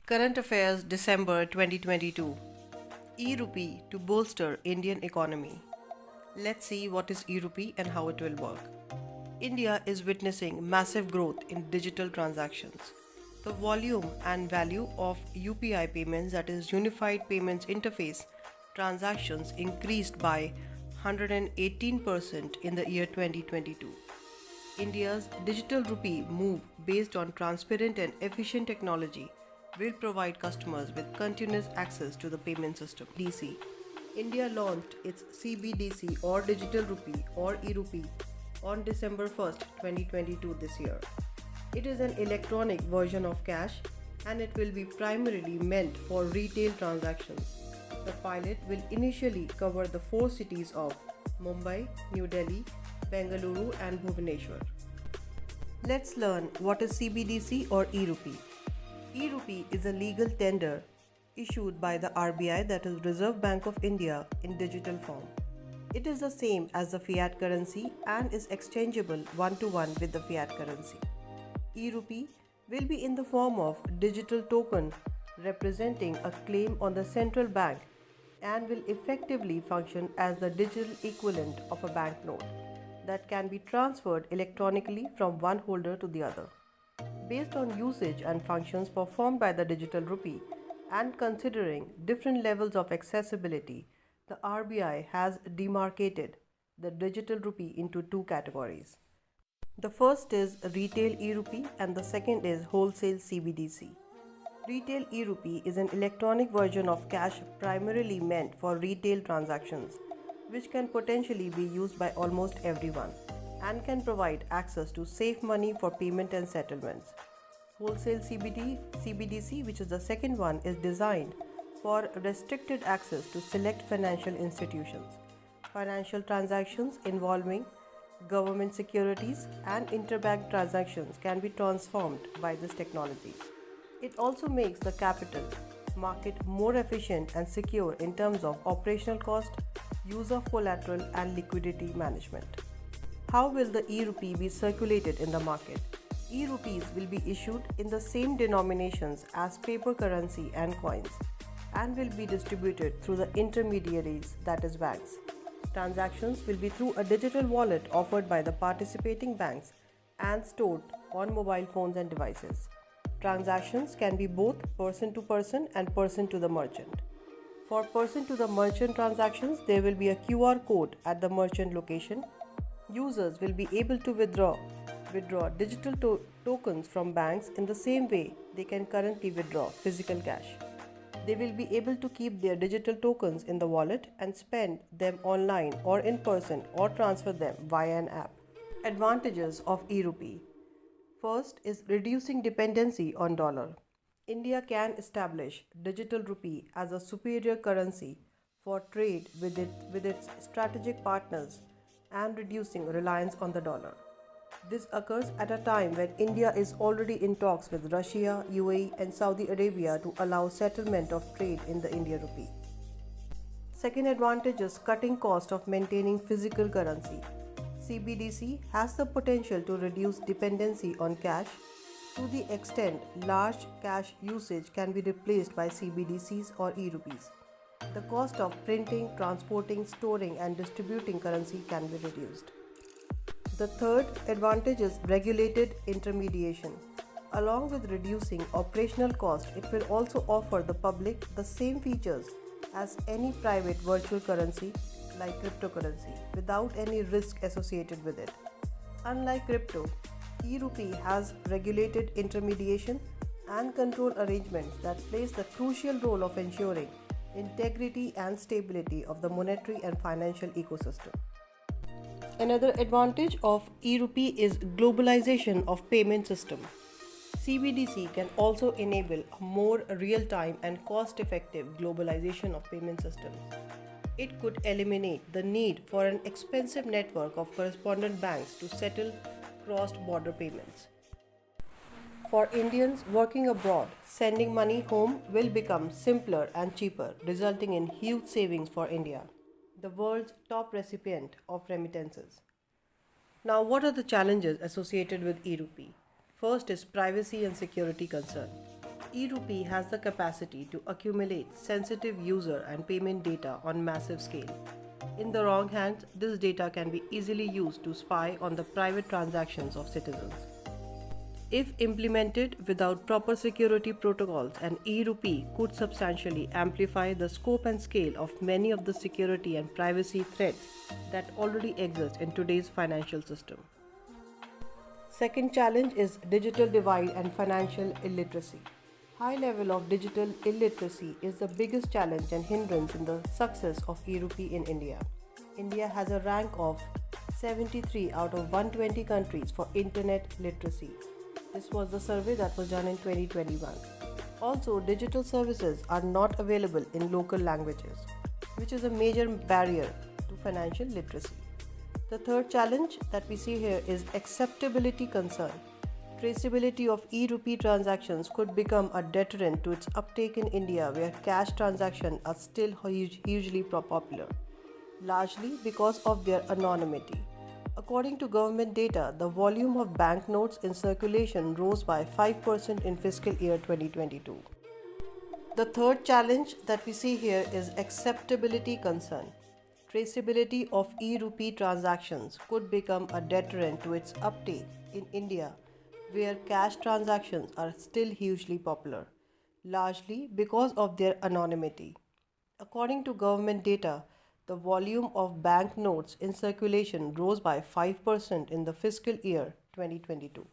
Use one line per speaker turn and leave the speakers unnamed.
Current Affairs December 2022. E-Rupee to bolster Indian economy. Let's see what is E-Rupee and how it will work. India is witnessing massive growth in digital transactions. The volume and value of UPI payments, that is Unified Payments Interface, transactions increased by 118% in the year 2022. India's digital rupee move based on transparent and efficient technology will provide customers with continuous access to the payment system. DC. India launched its CBDC or digital rupee or e-rupee on December 1st, 2022 this year. It is an electronic version of cash and it will be primarily meant for retail transactions. The pilot will initially cover the four cities of Mumbai, New Delhi, Bengaluru and Bhubaneswar. Let's learn what is CBDC or e-rupee. E-rupee is a legal tender issued by the RBI, that is Reserve Bank of India, in digital form. It is the same as the fiat currency and is exchangeable one-to-one with the fiat currency. E-rupee will be in the form of digital token representing a claim on the central bank and will effectively function as the digital equivalent of a banknote that can be transferred electronically from one holder to the other. Based on usage and functions performed by the digital rupee and considering different levels of accessibility, the RBI has demarcated the digital rupee into two categories. The first is retail e-rupee and the second is wholesale CBDC. Retail e-rupee is an electronic version of cash primarily meant for retail transactions, which can potentially be used by almost everyone and can provide access to safe money for payment and settlements. Wholesale CBDC, which is the second one, is designed for restricted access to select financial institutions. Financial transactions involving government securities and interbank transactions can be transformed by this technology. It also makes the capital market more efficient and secure in terms of operational cost, use of collateral, and liquidity management. How will the e-rupee be circulated in the market? E-rupees will be issued in the same denominations as paper currency and coins and will be distributed through the intermediaries, that is banks. Transactions will be through a digital wallet offered by the participating banks and stored on mobile phones and devices. Transactions can be both person to person and person to the merchant. For person to the merchant transactions, there will be a QR code at the merchant location. Users will be able to withdraw digital tokens from banks in the same way they can currently withdraw physical cash. They will be able to keep their digital tokens in the wallet and spend them online or in person or transfer them via an app. Advantages of e-rupee. First is reducing dependency on dollar. India can establish digital rupee as a superior currency for trade with its strategic partners and reducing reliance on the dollar. This occurs at a time when India is already in talks with Russia, UAE and Saudi Arabia to allow settlement of trade in the India rupee. Second advantage is cutting cost of maintaining physical currency. CBDC has the potential to reduce dependency on cash to the extent large cash usage can be replaced by CBDCs or e-rupees. The cost of printing, transporting, storing and distributing currency can be reduced. The third advantage is regulated intermediation. Along with reducing operational cost, it will also offer the public the same features as any private virtual currency like cryptocurrency without any risk associated with it. Unlike crypto, e-rupee has regulated intermediation and control arrangements that plays the crucial role of ensuring integrity and stability of the monetary and financial ecosystem. Another advantage of e-rupee is globalization of payment system. CBDC can also enable a more real-time and cost-effective globalization of payment systems. It could eliminate the need for an expensive network of correspondent banks to settle cross-border payments. For Indians working abroad, sending money home will become simpler and cheaper, resulting in huge savings for India, the world's top recipient of remittances. Now, what are the challenges associated with e-rupee? First is privacy and security concern. E-Rupee has the capacity to accumulate sensitive user and payment data on massive scale. In the wrong hands, this data can be easily used to spy on the private transactions of citizens. If implemented without proper security protocols, an e-rupee could substantially amplify the scope and scale of many of the security and privacy threats that already exist in today's financial system. Second challenge is digital divide and financial illiteracy. High level of digital illiteracy is the biggest challenge and hindrance in the success of e-rupee in India. India has a rank of 73 out of 120 countries for internet literacy. This was the survey that was done in 2021. Also, digital services are not available in local languages, which is a major barrier to financial literacy. The third challenge that we see here is acceptability concern. Traceability of e-rupee transactions could become a deterrent to its uptake in India, where cash transactions are still hugely popular, largely because of their anonymity. According to government data, the volume of banknotes in circulation rose by 5% in fiscal year 2022. The third challenge that we see here is acceptability concern. Traceability of e-rupee transactions could become a deterrent to its uptake in India, where cash transactions are still hugely popular, largely because of their anonymity. According to government data, the volume of banknotes in circulation rose by 5% in the fiscal year 2022.